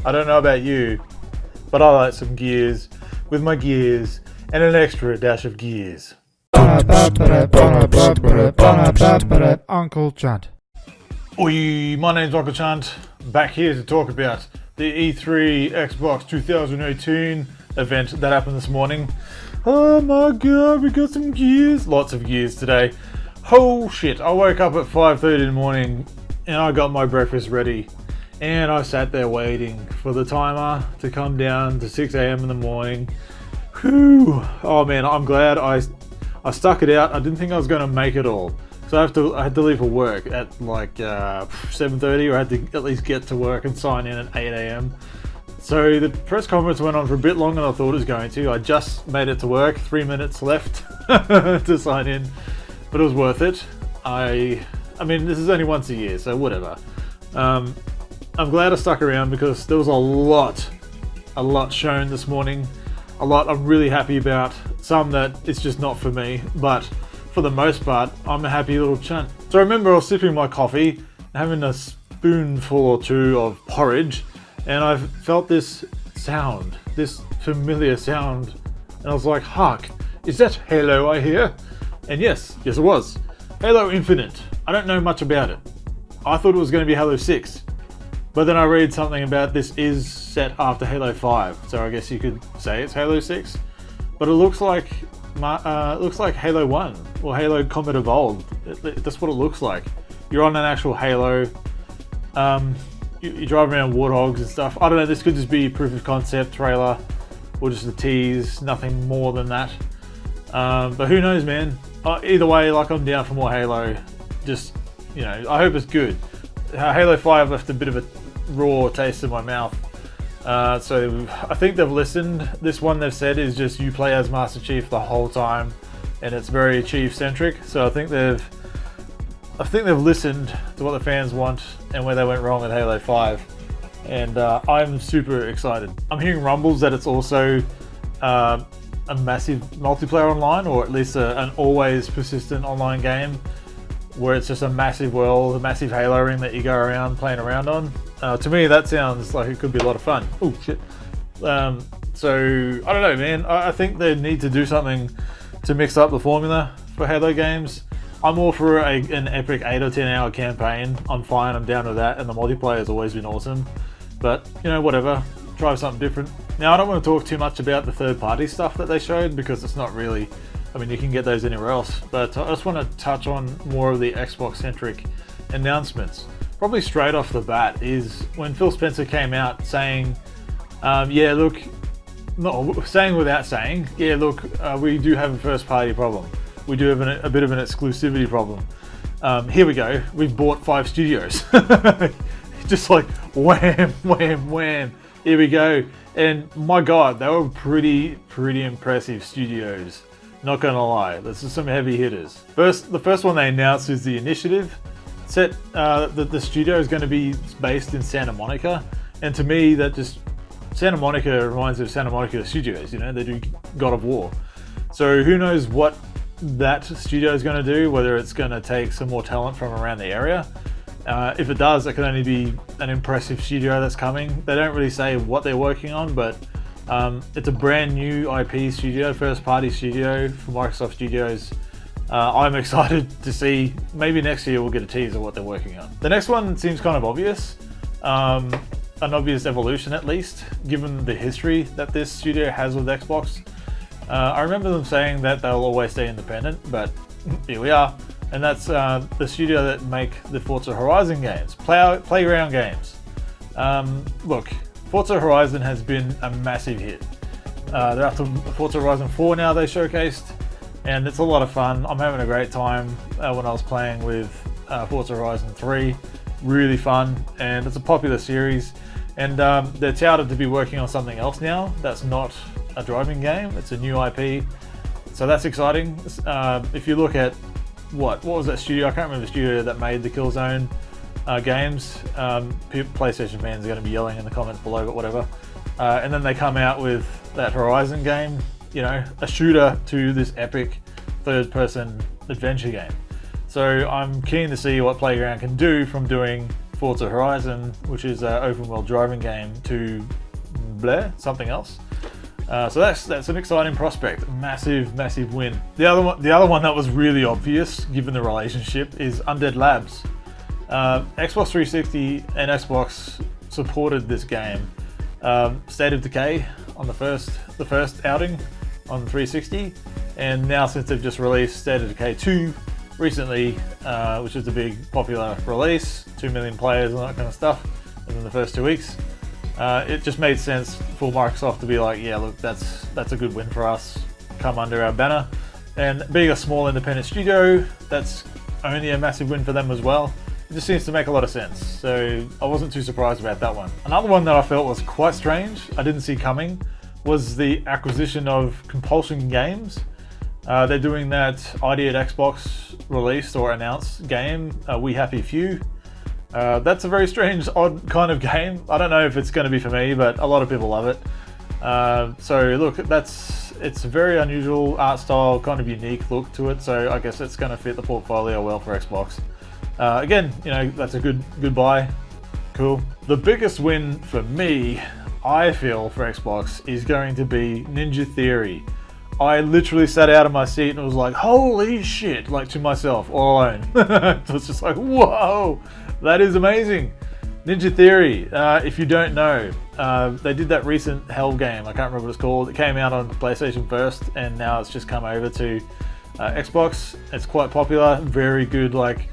I don't know about you, but I like some gears with my gears and an extra dash of gears. Uncle Chunt. Oi, my name's Uncle Chunt, back here to talk about the E3 Xbox 2018 event that happened this morning. Oh my god, we got some gears. Lots of gears today. Oh shit, I woke up at 5:30 in the morning and I got my breakfast ready. And I sat there waiting for the timer to come down to 6 a.m. in the morning. Whew. Oh man, I'm glad I stuck it out. I didn't think I was going to make it all. So I had to leave for work at like 7:30, or I had to at least get to work and sign in at 8 a.m. So the press conference went on for a bit longer than I thought it was going to. I just made it to work, 3 minutes left to sign in, but it was worth it. I mean, this is only once a year, so whatever. I'm glad I stuck around because there was a lot shown this morning. A lot I'm really happy about. Some that it's just not for me, but for the most part, I'm a happy little chunt. So I remember I was sipping my coffee, having a spoonful or two of porridge, and I felt this sound, this familiar sound, and I was like, hark, is that Halo I hear? And yes it was. Halo Infinite. I don't know much about it. I thought it was going to be Halo 6, but then I read something about this is set after Halo 5, so I guess you could say it's Halo 6, but it looks like Halo 1 or Halo Combat Evolved. That's what it looks like. You're on an actual Halo. You drive around warthogs and stuff. I don't know, this could just be proof of concept trailer or just a tease, nothing more than that. But who knows, man. Either way, like, I'm down for more Halo. Just, you know, I hope it's good. Halo 5 left a bit of a raw taste in my mouth. So I think they've listened. This one they've said is just you play as Master Chief the whole time, and it's very Chief centric. So I think they've listened to what the fans want and where they went wrong with Halo 5. And I'm super excited. I'm hearing rumbles that it's also a massive multiplayer online, or at least an always persistent online game where it's just a massive world, a massive Halo ring that you go around playing around on. To me, that sounds like it could be a lot of fun. Oh shit. So I don't know, man. I think they need to do something to mix up the formula for Halo games. I'm all for an epic 8 or 10 hour campaign. I'm fine, I'm down with that, and the multiplayer has always been awesome. But, you know, whatever. Try something different. Now, I don't want to talk too much about the third-party stuff that they showed because it's not really... I mean, you can get those anywhere else. But I just want to touch on more of the Xbox-centric announcements. Probably straight off the bat is when Phil Spencer came out saying, yeah, look... No, saying without saying, yeah, look, we do have a first-party problem. We do have a bit of an exclusivity problem. Here we go. We've bought 5 studios. Just like wham, wham, wham. Here we go. And my God, they were pretty impressive studios. Not gonna lie. This is some heavy hitters. The first one they announced is the Initiative. Set the studio is going to be based in Santa Monica, and to me, that just Santa Monica reminds me of Santa Monica Studios. You know, they do God of War. So who knows what that studio is going to do, whether it's going to take some more talent from around the area. If it does, it can only be an impressive studio that's coming. They don't really say what they're working on, but it's a brand new IP studio, first party studio for Microsoft Studios. I'm excited to see. Maybe next year we'll get a tease of what they're working on. The next one seems kind of obvious. An obvious evolution, at least, given the history that this studio has with Xbox. I remember them saying that they'll always stay independent, but here we are. And that's the studio that make the Forza Horizon games, playground games. Look, Forza Horizon has been a massive hit. They're up to Forza Horizon 4 now, they showcased, and it's a lot of fun. I'm having a great time when I was playing with Forza Horizon 3. Really fun, and it's a popular series. And they're touted to be working on something else now that's not a driving game. It's a new IP, so that's exciting. If you look at what was that studio? I can't remember the studio that made the Killzone games. PlayStation fans are going to be yelling in the comments below, but whatever. And then they come out with that Horizon game, you know, a shooter to this epic third-person adventure game. So I'm keen to see what Playground can do from doing Forza Horizon, which is an open world driving game, to something else. So that's an exciting prospect. Massive win. The other one that was really obvious given the relationship is Undead Labs. Xbox 360 and Xbox supported this game. State of Decay on the first outing on 360, and now since they've just released State of Decay 2 recently, which is a big popular release, 2 million players and that kind of stuff within the first 2 weeks, it just made sense for Microsoft to be like, yeah, look, that's a good win for us, come under our banner. And being a small independent studio, that's only a massive win for them as well. It just seems to make a lot of sense, so I wasn't too surprised about that one. Another one that I felt was quite strange, I didn't see coming, was the acquisition of Compulsion Games. They're doing that ID at Xbox released or announced game, We Happy Few. That's a very strange, odd kind of game. I don't know if it's going to be for me, but a lot of people love it. So look, it's a very unusual art style, kind of unique look to it, so I guess it's going to fit the portfolio well for Xbox. Again, you know, that's a good buy. Cool. The biggest win for me, I feel, for Xbox is going to be Ninja Theory. I literally sat out of my seat and was like, holy shit, like to myself, all alone. It was just like, whoa, that is amazing. Ninja Theory, if you don't know, they did that recent Hell game, I can't remember what it's called. It came out on PlayStation first, and now it's just come over to Xbox. It's quite popular, very good, like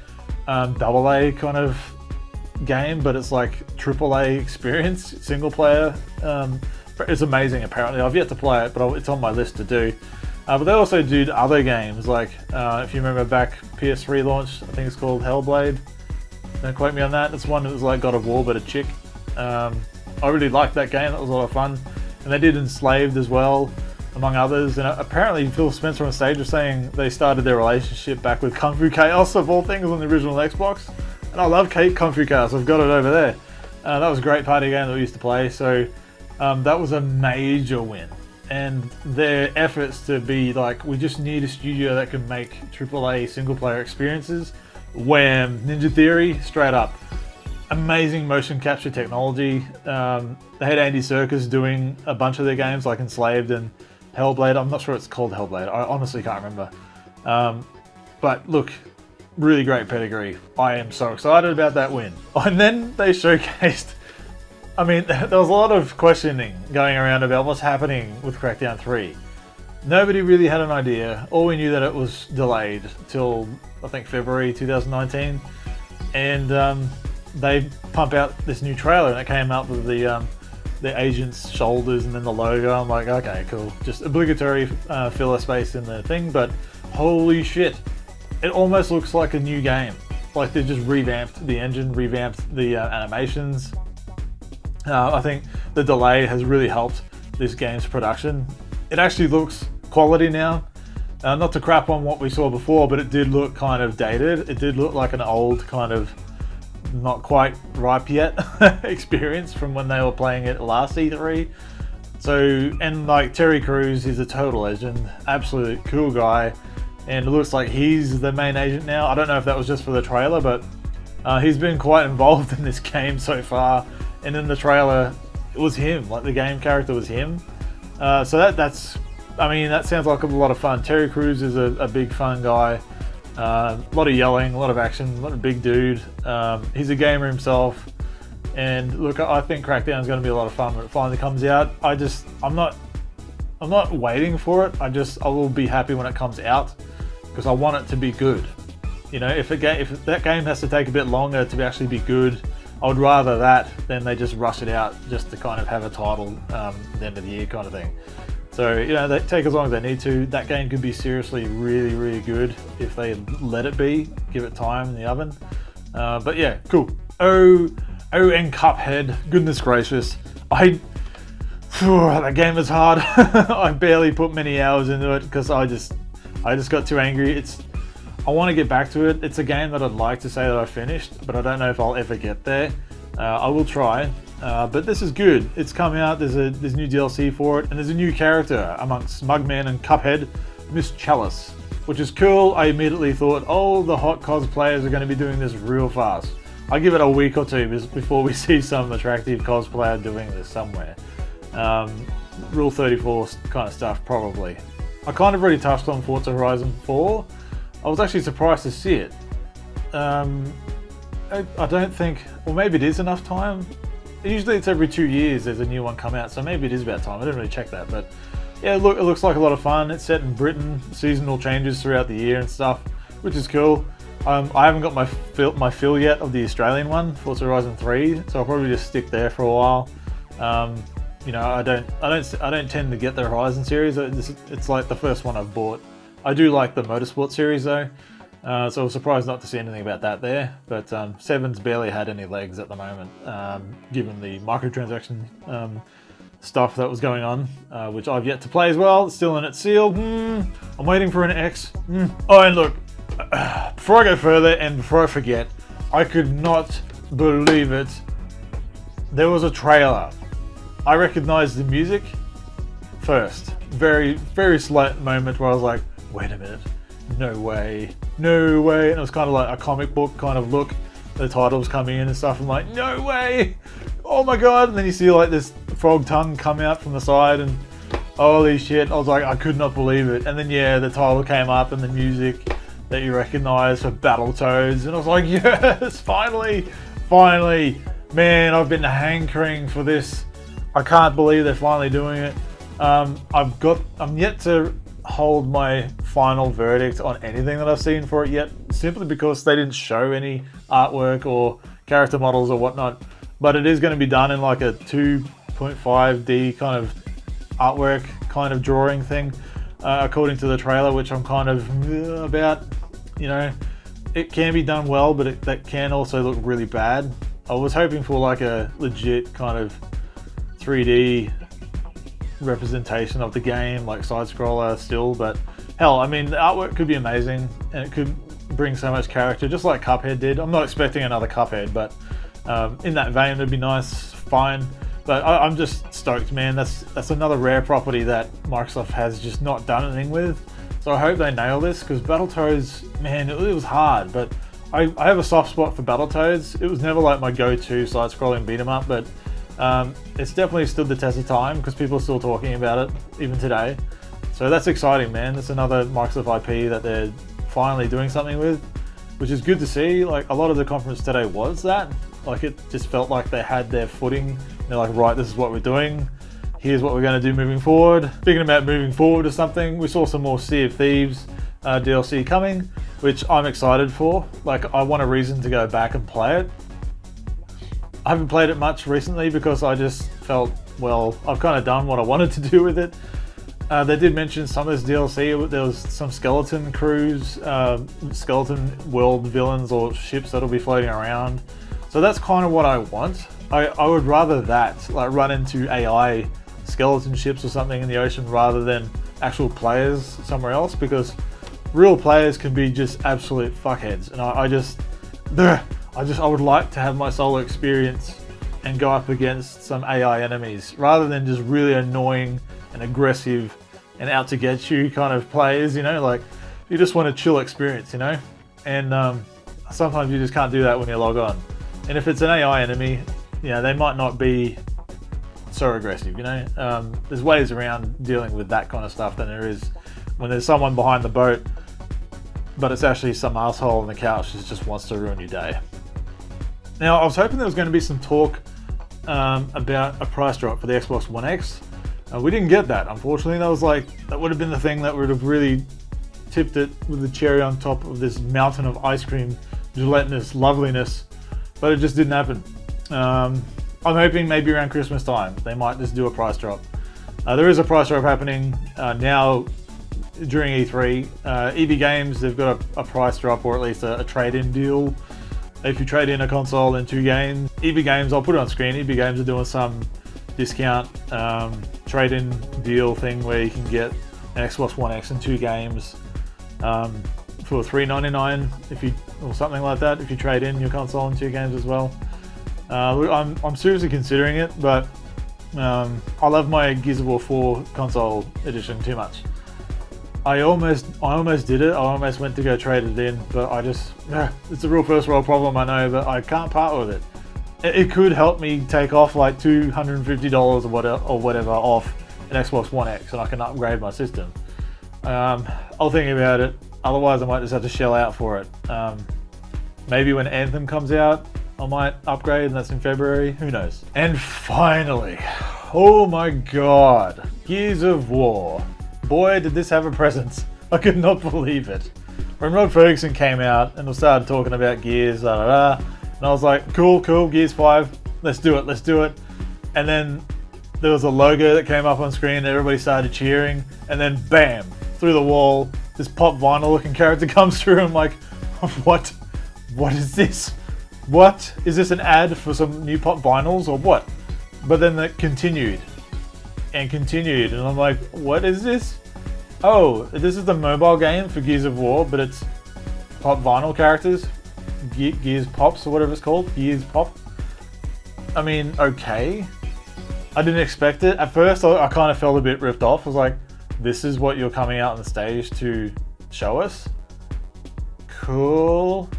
AA kind of game, but it's like AAA experience, single player. It's amazing apparently. I've yet to play it, but it's on my list to do. But they also do other games, like if you remember back PS3 launch, I think it's called Hellblade. Don't quote me on that. It's one that was like God of War, but a chick. I really liked that game. That was a lot of fun. And they did Enslaved as well, among others. And apparently Phil Spencer on stage was saying they started their relationship back with Kung Fu Chaos, of all things, on the original Xbox. And I love Kung Fu Chaos. I've got it over there. That was a great party game that we used to play. So that was a major win. And their efforts to be like, we just need a studio that can make AAA single player experiences. Wham! Ninja Theory, straight up. Amazing motion capture technology. They had Andy Serkis doing a bunch of their games like Enslaved and Hellblade. I'm not sure it's called Hellblade. I honestly can't remember. But look, really great pedigree. I am so excited about that win. And then they showcased, I mean, there was a lot of questioning going around about what's happening with Crackdown 3. Nobody really had an idea. All we knew that it was delayed till, I think, February 2019. And they pump out this new trailer, and it came out with the agent's shoulders and then the logo. I'm like, okay, cool. Just obligatory filler space in the thing, but holy shit. It almost looks like a new game. Like they just revamped the engine, revamped the animations. I think the delay has really helped this game's production. It actually looks quality now. Not to crap on what we saw before, but it did look kind of dated. It did look like an old kind of not quite ripe yet experience from when they were playing it last E3. So, and like Terry Crews, he's a total legend, absolute cool guy. And it looks like he's the main agent now. I don't know if that was just for the trailer, but he's been quite involved in this game so far. And in the trailer, it was him, like the game character was him. So that's, I mean, that sounds like a lot of fun. Terry Crews is a big fun guy. A lot of yelling, a lot of action, a lot of big dude. He's a gamer himself. And look, I think Crackdown is going to be a lot of fun when it finally comes out. I'm not waiting for it. I will be happy when it comes out because I want it to be good. You know, if that game has to take a bit longer to actually be good, I would rather that than they just rush it out just to kind of have a title at the end of the year kind of thing. So, you know, they take as long as they need to. That game could be seriously really, really good if they let it be, give it time in the oven. But yeah, cool. Oh, and Cuphead, goodness gracious. That game is hard. I barely put many hours into it because I just got too angry. I want to get back to it. It's a game that I'd like to say that I finished, but I don't know if I'll ever get there. I will try, but this is good. It's come out, there's new DLC for it, and there's a new character amongst Mugman and Cuphead, Miss Chalice, which is cool. I immediately thought, oh, the hot cosplayers are going to be doing this real fast. I give it a week or two before we see some attractive cosplayer doing this somewhere. Rule 34 kind of stuff, probably. I kind of already touched on Forza Horizon 4. I was actually surprised to see it. I don't think, or maybe it is enough time. Usually it's every 2 years there's a new one come out, so maybe it is about time. I didn't really check that, but yeah, look, it looks like a lot of fun. It's set in Britain, seasonal changes throughout the year and stuff, which is cool. I haven't got my fill yet of the Australian one, Forza Horizon 3, so I'll probably just stick there for a while. You know, I don't tend to get the Horizon series. It's like the first one I've bought. I do like the Motorsport series though, so I was surprised not to see anything about that there. But 7's barely had any legs at the moment, given the microtransaction stuff that was going on, which I've yet to play as well. It's still in its sealed. I'm waiting for an X. Oh, and look, before I go further and before I forget, I could not believe it. There was a trailer. I recognized the music first. Very, very slight moment where I was like, wait a minute, no way, no way. And it was kind of like a comic book kind of look. The titles coming in and stuff. I'm like, no way, oh my god. And then you see like this frog tongue come out from the side and holy shit. I was like, I could not believe it. And then yeah, the title came up and the music that you recognize for Battletoads. And I was like, yes, finally, finally. Man, I've been hankering for this. I can't believe they're finally doing it. I'm yet to hold my final verdict on anything that I've seen for it yet, simply because they didn't show any artwork or character models or whatnot. But it is going to be done in like a 2.5D kind of artwork kind of drawing thing, according to the trailer, which I'm kind of about. You know, it can be done well, but that can also look really bad. I was hoping for like a legit kind of 3D representation of the game, like side scroller still, but hell, I mean, the artwork could be amazing and it could bring so much character, just like Cuphead did. I'm not expecting another Cuphead, but in that vein, it'd be nice, fine. But I'm just stoked, man. That's another rare property that Microsoft has just not done anything with. So I hope they nail this, because Battletoads, man, it was hard, but I have a soft spot for Battletoads. It was never like my go-to side-scrolling beat-em-up, but it's definitely stood the test of time because people are still talking about it even today. So that's exciting, man. That's another Microsoft IP that they're finally doing something with, which is good to see. Like, a lot of the conference today was that. Like, it just felt like they had their footing. They're like, right, this is what we're doing. Here's what we're going to do moving forward. Speaking about moving forward or something, we saw some more Sea of Thieves DLC coming, which I'm excited for. Like, I want a reason to go back and play it. I haven't played it much recently because I just felt, well, I've kind of done what I wanted to do with it. They did mention some of this DLC. There was some skeleton crews, skeleton world villains or ships that'll be floating around. So that's kind of what I want. I would rather that, like, run into AI skeleton ships or something in the ocean rather than actual players somewhere else, because real players can be just absolute fuckheads. And I would like to have my solo experience and go up against some AI enemies rather than just really annoying and aggressive and out to get you kind of players, you know, like you just want a chill experience, you know, and sometimes you just can't do that when you log on. And if it's an AI enemy, you know, they might not be so aggressive, you know. There's ways around dealing with that kind of stuff than there is when there's someone behind the boat, but it's actually some asshole on the couch that just wants to ruin your day. Now, I was hoping there was going to be some talk about a price drop for the Xbox One X. We didn't get that, unfortunately. That would have been the thing that would have really tipped it with the cherry on top of this mountain of ice cream gelatinous loveliness, but it just didn't happen. I'm hoping maybe around Christmas time they might just do a price drop. There is a price drop happening now during E3. EB Games, they've got a price drop, or at least a trade-in deal. If you trade in a console and 2 games, EB Games, I'll put it on screen, EB Games are doing some discount trade-in deal thing where you can get an Xbox One X and 2 games for $3.99 or something like that if you trade in your console and 2 games as well. I'm seriously considering it, but I love my Gears of War 4 console edition too much. I almost did it. I almost went to go trade it in, but it's a real first world problem, I know, but I can't part with it. It could help me take off like $250 or whatever off an Xbox One X, and I can upgrade my system. I'll think about it. Otherwise, I might just have to shell out for it. Maybe when Anthem comes out, I might upgrade, and that's in February. Who knows? And finally, oh my god, Gears of War. Boy, did this have a presence. I could not believe it. When Rod Ferguson came out and we started talking about Gears, and I was like, cool, Gears 5, let's do it. And then there was a logo that came up on screen, and everybody started cheering, and then bam, through the wall, this pop vinyl looking character comes through. I'm like, what is this? What? Is this an ad for some new pop vinyls or what? But then it continued, and I'm like, what is this? Oh, this is the mobile game for Gears of War, but it's pop vinyl characters, Gears Pops or whatever it's called, Gears Pop. I mean, okay. I didn't expect it. At first, I kind of felt a bit ripped off. I was like, this is what you're coming out on the stage to show us? Cool.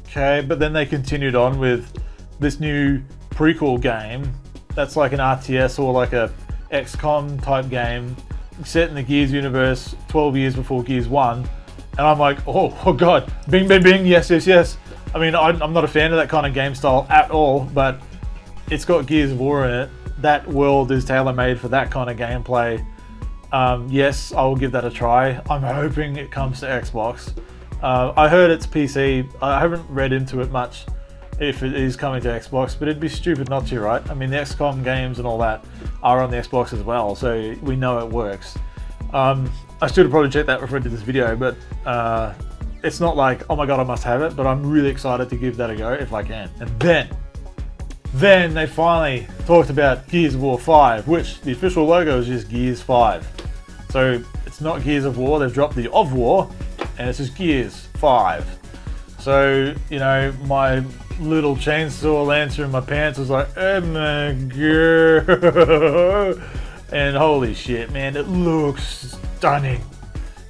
Okay, but then they continued on with this new prequel game that's like an RTS or like a XCOM type game set in the Gears universe 12 years before Gears 1. And I'm like, oh god, bing, yes. I mean, I'm not a fan of that kind of game style at all, but it's got Gears of War in it. That world is tailor-made for that kind of gameplay. Yes, I will give that a try. I'm hoping it comes to Xbox. I heard it's PC. I haven't read into it much if it is coming to Xbox, but it'd be stupid not to, right? I mean, the XCOM games and all that are on the Xbox as well, so we know it works. I should have probably checked that before I did this video, but it's not like, oh my god, I must have it, but I'm really excited to give that a go if I can. And then they finally talked about Gears of War 5, which the official logo is just Gears 5. So it's not Gears of War, they've dropped the of War, and it's just Gears 5. So, you know, my little chainsaw lancer in my pants was like, oh my god. And holy shit, man, it looks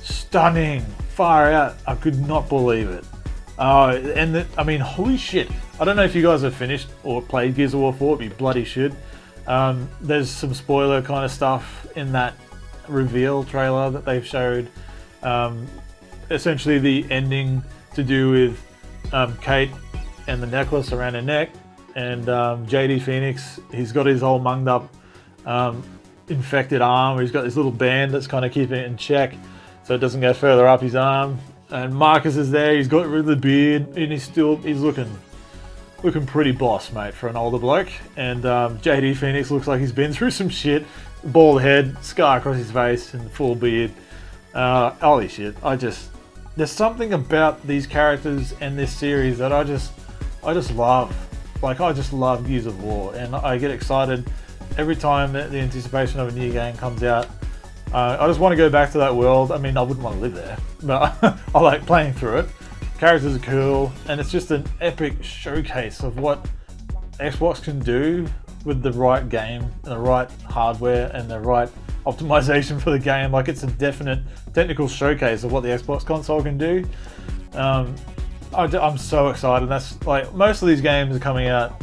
stunning, far out. I could not believe it. I mean, holy shit. I don't know if you guys have finished or played Gears of War 4, but you bloody should. There's some spoiler kind of stuff in that reveal trailer that they've showed. Essentially the ending to do with Kate and the necklace around her neck, and JD Phoenix, he's got his whole munged up infected arm where he's got this little band that's kind of keeping it in check so it doesn't go further up his arm. And Marcus is there, he's got rid of the beard, and he's looking pretty boss, mate, for an older bloke. And JD Phoenix looks like he's been through some shit. Bald head, scar across his face, and full beard. Holy shit, there's something about these characters and this series that I just love. Like, I just love Gears of War, and I get excited every time that the anticipation of a new game comes out. I just want to go back to that world. I mean, I wouldn't want to live there, but I like playing through it. Characters are cool, and it's just an epic showcase of what Xbox can do with the right game, and the right hardware, and the right optimization for the game. Like, it's a definite technical showcase of what the Xbox console can do. I'm so excited. That's like, most of these games are coming out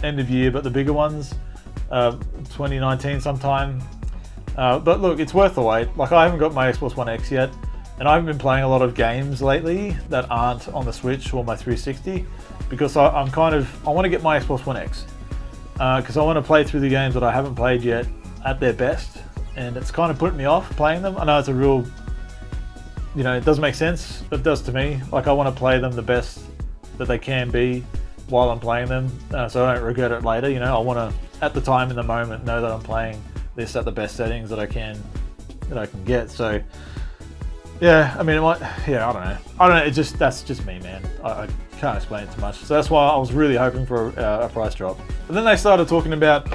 end of year, but the bigger ones 2019 sometime. But look, it's worth the wait. Like, I haven't got my Xbox One X yet, and I haven't been playing a lot of games lately that aren't on the Switch or my 360 because I want to get my Xbox One X because I want to play through the games that I haven't played yet at their best, and it's kind of putting me off playing them. I know it's a real, you know, it does make sense, but it does to me. Like, I want to play them the best that they can be while I'm playing them, so I don't regret it later. You know, I want to, at the time, in the moment, know that I'm playing this at the best settings that I can get. So yeah, I mean, it might, yeah, I don't know. That's just me, man. I can't explain it too much. So that's why I was really hoping for a price drop. But then they started talking about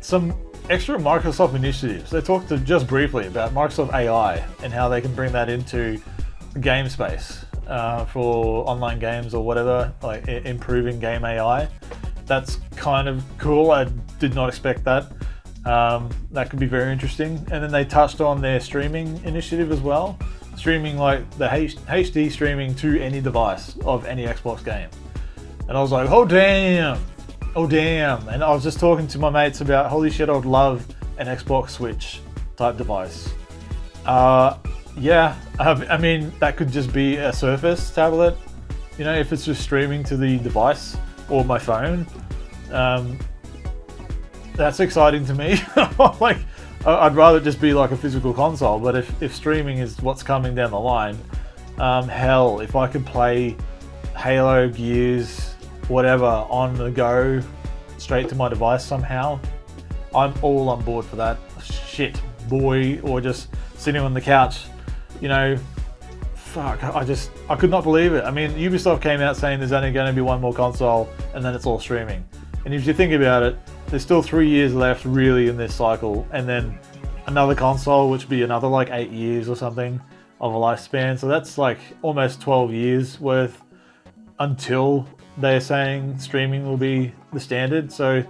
some extra Microsoft initiatives. They talked just briefly about Microsoft AI and how they can bring that into the game space for online games or whatever, like improving game AI. That's kind of cool. I did not expect that. That could be very interesting. And then they touched on their streaming initiative as well. Streaming like the HD streaming to any device of any Xbox game. And I was like, oh damn. And I was just talking to my mates about, holy shit, I would love an Xbox Switch type device. Yeah, I mean, that could just be a Surface tablet. You know, if it's just streaming to the device or my phone. That's exciting to me. Like, I'd rather it just be like a physical console, but if streaming is what's coming down the line, hell, if I could play Halo, Gears, whatever on the go straight to my device somehow, I'm all on board for that. Shit, boy, or just sitting on the couch, you know, fuck, I could not believe it. I mean, Ubisoft came out saying there's only going to be one more console and then it's all streaming. And if you think about it, there's still 3 years left really in this cycle, and then another console, which would be another like 8 years or something of a lifespan. So that's like almost 12 years worth until they're saying streaming will be the standard. So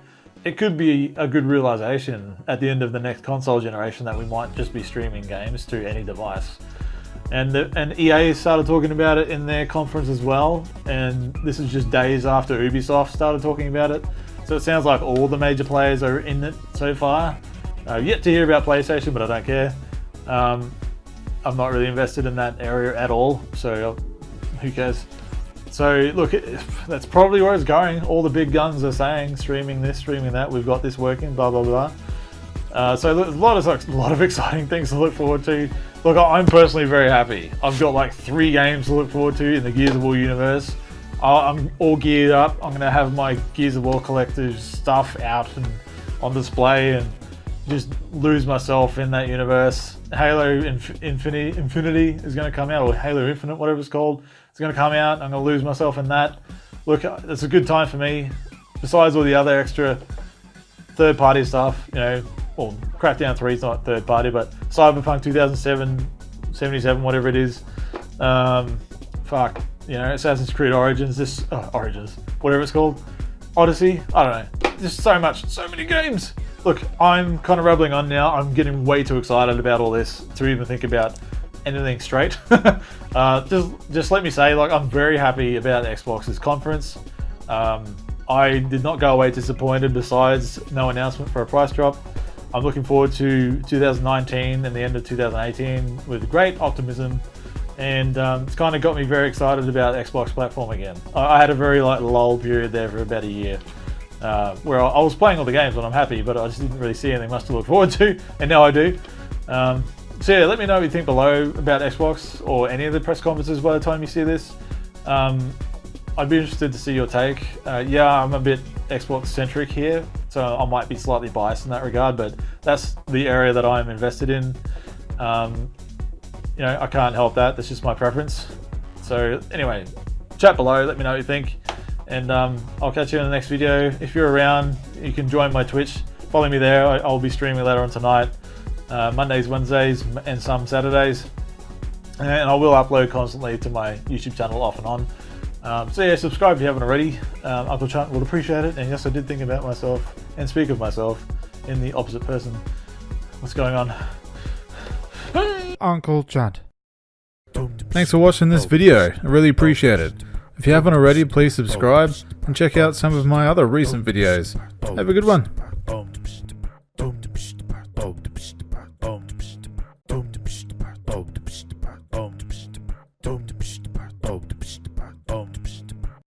it could be a good realization at the end of the next console generation that we might just be streaming games to any device. And EA started talking about it in their conference as well, and this is just days after Ubisoft started talking about it. So it sounds like all the major players are in it so far. Yet to hear about PlayStation, but I don't care. I'm not really invested in that area at all, so who cares? So look, that's probably where it's going. All the big guns are saying streaming this, streaming that. We've got this working, blah blah blah. So there's a lot of exciting things to look forward to. Look, I'm personally very happy. I've got like 3 games to look forward to in the Gears of War universe. I'm all geared up. I'm going to have my Gears of War collector's stuff out and on display and just lose myself in that universe. Halo Infinity is going to come out, or Halo Infinite, whatever it's called. It's going to come out. I'm going to lose myself in that. Look, it's a good time for me. Besides all the other extra third-party stuff, you know, well, Crackdown 3 is not third-party, but Cyberpunk 2077, whatever it is. Fuck. You know, Assassin's Creed Origins, whatever it's called, Odyssey, I don't know, just so many games. Look, I'm kind of rambling on now. I'm getting way too excited about all this to even think about anything straight. Just let me say, like, I'm very happy about Xbox's conference. I did not go away disappointed, besides no announcement for a price drop. I'm looking forward to 2019 and the end of 2018 with great optimism. And it's kind of got me very excited about Xbox platform again. I had a very like lull period there for about a year, where I was playing all the games and I'm happy, but I just didn't really see anything much to look forward to, and now I do. So yeah, let me know what you think below about Xbox or any of the press conferences by the time you see this. I'd be interested to see your take. Yeah, I'm a bit Xbox centric here, so I might be slightly biased in that regard, but that's the area that I'm invested in. You know, I can't help that. That's just my preference. So anyway, chat below. Let me know what you think. And I'll catch you in the next video. If you're around, you can join my Twitch. Follow me there. I'll be streaming later on tonight. Mondays, Wednesdays, and some Saturdays. And I will upload constantly to my YouTube channel off and on. So yeah, subscribe if you haven't already. Uncle Chunt would appreciate it. And yes, I did think about myself and speak of myself in the opposite person. What's going on? Uncle Chunt. Thanks for watching this video, I really appreciate it. If you haven't already, please subscribe and check out some of my other recent videos. Have a good one.